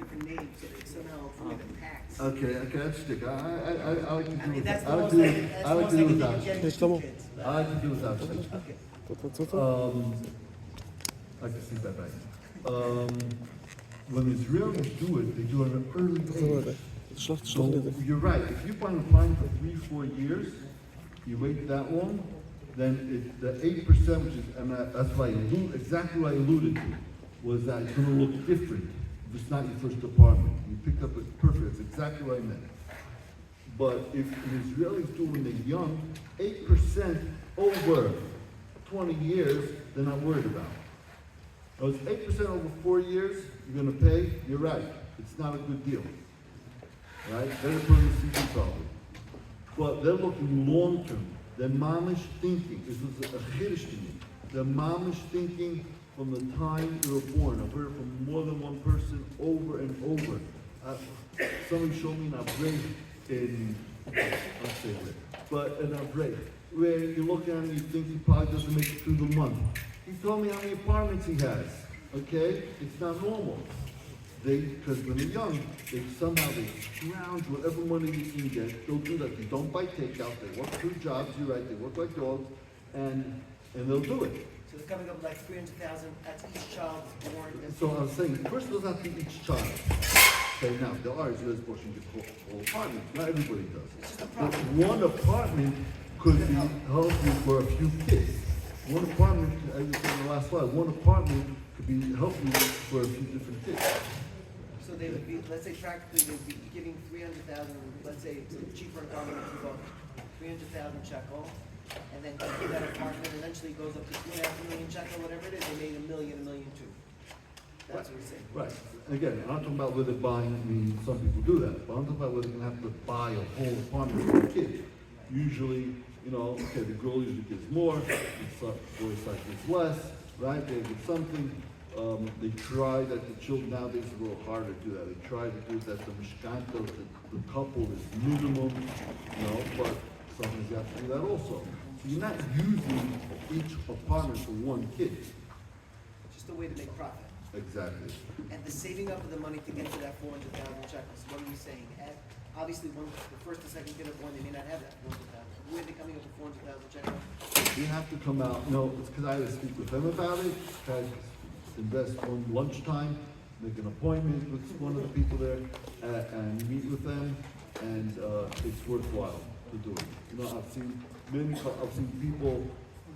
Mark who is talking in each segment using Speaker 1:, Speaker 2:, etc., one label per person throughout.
Speaker 1: different names, so they somehow avoid a tax.
Speaker 2: Okay, that's stick. I like to do
Speaker 1: I mean,
Speaker 2: it.
Speaker 1: that's
Speaker 2: I
Speaker 1: the
Speaker 2: like
Speaker 1: most
Speaker 2: to do
Speaker 1: I
Speaker 2: it.
Speaker 1: can, that's
Speaker 2: I
Speaker 1: the
Speaker 2: like
Speaker 1: most
Speaker 2: to
Speaker 1: I
Speaker 2: do
Speaker 1: can
Speaker 2: it
Speaker 1: think of
Speaker 2: without
Speaker 1: getting
Speaker 2: stick.
Speaker 1: two kids.
Speaker 2: I like to do it without stick.
Speaker 1: Okay.
Speaker 2: I can see that right. When Israelis do it, they do it at an early age. So you're right. If you find a fine for 3-4 years, you wait that long, then the 8%, which is, and that's why exactly what I alluded to, was that it's going to look different if it's not your first apartment. You picked up it perfect. That's exactly what I meant. But if an Israeli is doing it young, 8% over 20 years, they're not worried about. Now, it's 8% over 4 years, you're going to pay, you're right. It's not a good deal. Right? Better put in the CD probably. But they're looking long term. They're mamish thinking. This was a chiddush to me. They're mamish thinking from the time you were born. I've heard it from more than one person over and over. Somebody showed me an upgrade in, I'll say it, but an upgrade where you look at him and you think he probably doesn't make it through the month. He told me how many apartments he has. Okay? It's not normal. Because when they're young, they scrounge whatever money you can get. They'll do that. They don't buy takeout. They work 2 jobs. You're right. They work like dogs, and they'll do it.
Speaker 1: So they're coming up with like 300,000 at each child is born.
Speaker 2: So I was saying, first it doesn't have to be each child. Okay, now there are Israelis portion get whole apartments. Not everybody does. But one apartment could be help you for a few kids. One apartment, as you said in the last slide, one apartment could be help you for a few different kids.
Speaker 1: So they would be, let's say practically they'd be giving 300,000, let's say it's a cheaper apartment if you go 300,000 shekel, and then you give that apartment, eventually goes up to 2.5 million shekel, whatever it is, they made $1 million, $1.2 million. That's what we're saying.
Speaker 2: Right. Again, I'm not talking about whether buying, I mean, some people do that, but I'm talking about whether they're gonna have to buy a whole apartment for a kid. Usually, you know, okay, the girl usually gives more, the boy side gives less, right? They give something. They try that the children nowadays is a little harder to do that. They try to do that the mishkanto, the couple is minimum, you know, but sometimes you have to do that also. So you're not using each apartment for one kid.
Speaker 1: Just a way to make profit.
Speaker 2: Exactly.
Speaker 1: And the saving up of the money to get to that 400,000 shekels, what are you saying? Obviously, the first and second kid are born, they may not have that 400,000. Where are they coming up with 400,000 shekels?
Speaker 2: You have to come out, no, it's because I had to speak with them about it, had to invest one lunchtime, make an appointment with one of the people there, and meet with them, and it's worthwhile to do it. You know, I've seen people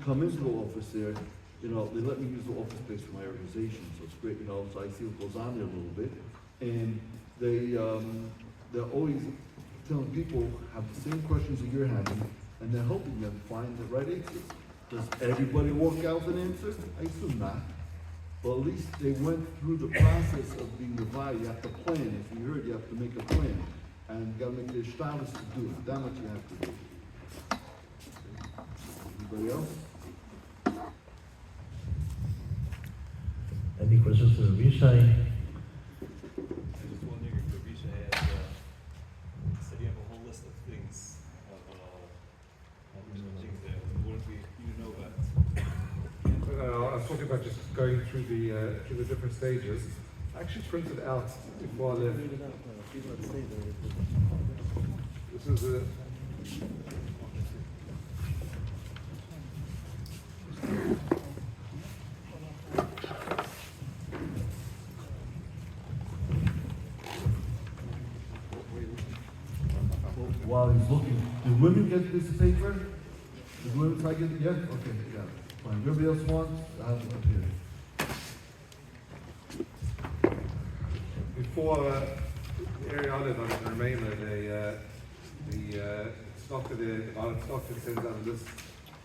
Speaker 2: come into the office there, you know, they let me use the office space for my organization, so it's great, you know, so I see what goes on there a little bit, and they're always telling people have the same questions that you're having, and they're helping them find the right answers. Does everybody walk out with an answer? I assume not. But at least they went through the process of being divided. You have to plan. As we heard, you have to make a plan. And you got to make the status to do it. That much you have to do. Anybody else?
Speaker 3: Any questions for Abishai?
Speaker 4: I just wondering if Rabisha had said you have a whole list of things of things that we want you to know about.
Speaker 5: I was talking about just going through the different stages. I actually printed out before I left. This is a
Speaker 2: While he's looking, do women get this paper? Do women try to get it? Yeah? Okay, yeah. Fine. Everybody else wants? I have it up here.
Speaker 5: before the area I live on in Romania, the stock that sends out a list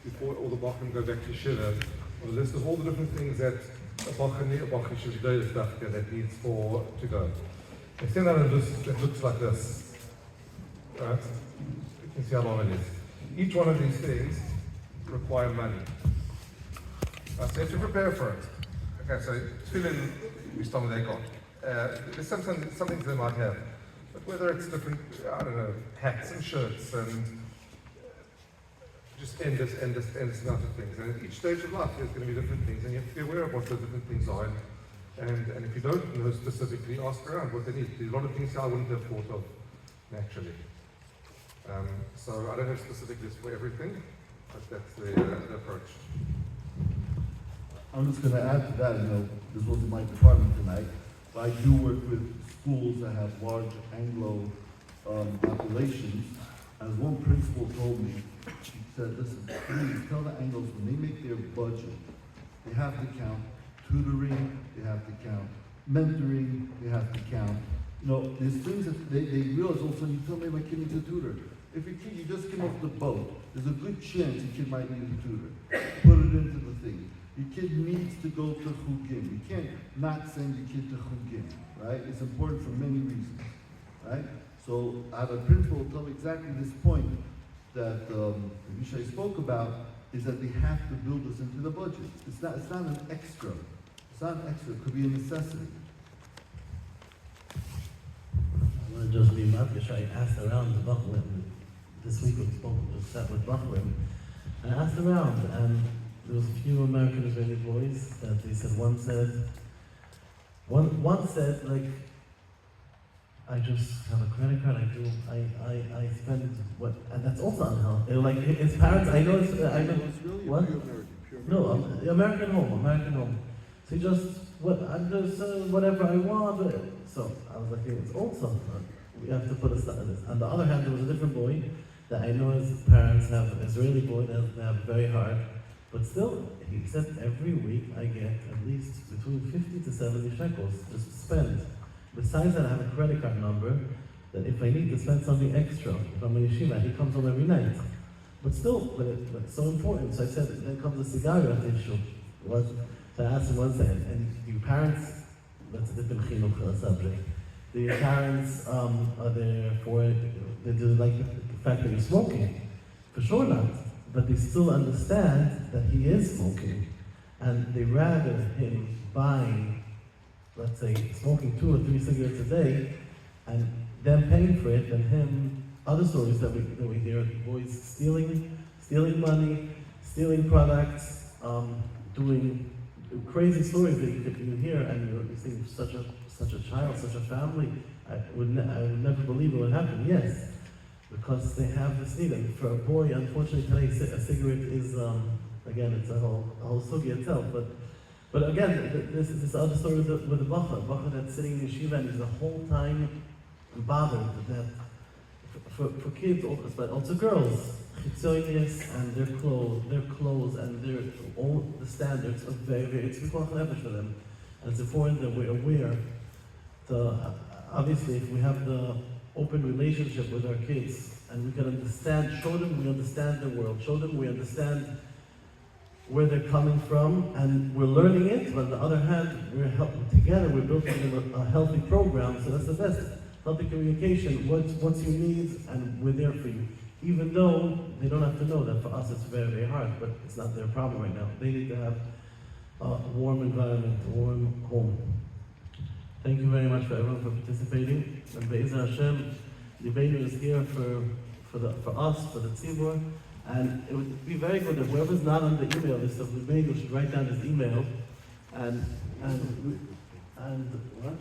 Speaker 5: before all the Bachim go back to Shiva, a list of all the different things that a Bachim should do stuff that needs to go. They send out a list that looks like this. Right? You can see how long it is. Each one of these things require money. Right, so you have to prepare for it. Okay, so tefillin, we start with Ekon. There's some things they might have, but whether it's different, I don't know, hats and shirts and just endless amount of things. And at each stage of life, there's going to be different things, and you have to be aware of what the different things are. And if you don't know specifically, ask around what they need. There's a lot of things I wouldn't have thought of naturally. So I don't have specific lists for everything, but that's the approach.
Speaker 2: I'm just gonna add to that, this wasn't my department tonight, but I do work with schools that have large Anglo populations. As one principal told me, she said, listen, please tell the Anglos when they make their budget, they have to count tutoring, they have to count mentoring, they have to count, there's things that they realize also, you tell me my kid needs a tutor. If your kid, you just came off the boat, there's a good chance your kid might need a tutor. Put it into the thing. Your kid needs to go to Chugim. You can't not send your kid to Chugim, right? It's important for many reasons, right? So I have a principal tell me exactly this point that Yishai spoke about, is that they have to build this into the budget. It's not an extra. It's not an extra, it could be a necessity.
Speaker 3: I want to just be Markish. I asked around the Bachrim. This week we sat with Bachrim. I asked around, and there was a few American Israeli boys that they said, one said, like, I just have a credit card, I spend what, and that's also unhealthy. Like, his parents, I know, what? No, American home. So he just, I'm just, whatever I want. So I was like, it's also, we have to put a stop to this. On the other hand, there was a different boy that I know his parents have, an Israeli boy that they have very hard, but still, he said every week I get at least between 50 to 70 shekels just to spend. Besides that, I have a credit card number that if I need to spend something extra from a yeshiva, he comes home every night. But still, but it's so important. So I said, then comes the cigarette issue. So I asked him once, and your parents, that's a different chinuch subject. Do your parents are there for, they do like the fact that you're smoking? For sure not. But they still understand that he is smoking. And they rather him buying, let's say, smoking 2 or 3 cigarettes a day, and them paying for it, than him, other stories that we hear, boys stealing money, stealing products, doing crazy stories that you hear, and you think such a child, such a family, I would never believe it would happen. Yes, because they have this need. And for a boy, unfortunately today, a cigarette is, again, it's a whole sugi itself. But again, this other story with the bacha that's sitting in yeshiva and is the whole time bothered that for kids, but also girls, chitzonius and their clothes and all the standards are very, it's pikuach nefesh for them. And it's important that we're aware. Obviously, if we have the open relationship with our kids and we can understand, show them we understand the world, show them we understand where they're coming from, and we're learning it, but on the other hand, we're together, we're building a healthy program, so that's the best. Healthy communication, what's your needs, and we're there for you. Even though they don't have to know that for us it's very, very hard, but it's not their problem right now. They need to have a warm environment, a warm home. Thank you very much for everyone for participating. And Be'ezer Hashem, Libeinu is here for us, for the tzibur. And it would be very good if whoever's not on the email list of Libeinu should write down his email and what?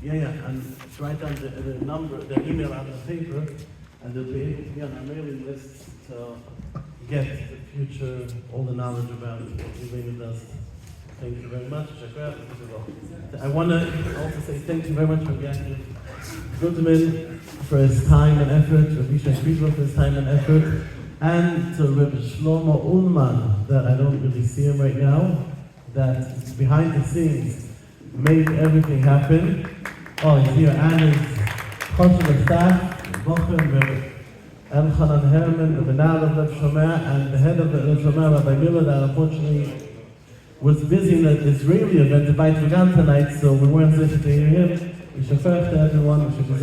Speaker 3: And write down the number, the email on the paper, and they'll be able to be on our mailing list to get the future, all the knowledge about what Libeinu does. Thank you very much. I want to also say thank you very much for Yaakov Guttman for his time and effort, Rabbi Yishai Friedman for his time and effort, and to Rabbi Shlomo Ullman, that I don't really see him right now, that behind the scenes made everything happen. Oh, he's here, and his Choshev staff, Bochum, Elchanan Herman, the Benal of Lev Shomea, and the head of the Lev Shomea, Rabbi Miller, that unfortunately was busy in an Israeli event in Beit Vegan tonight, so we weren't able to hear him. We should to everyone, we should be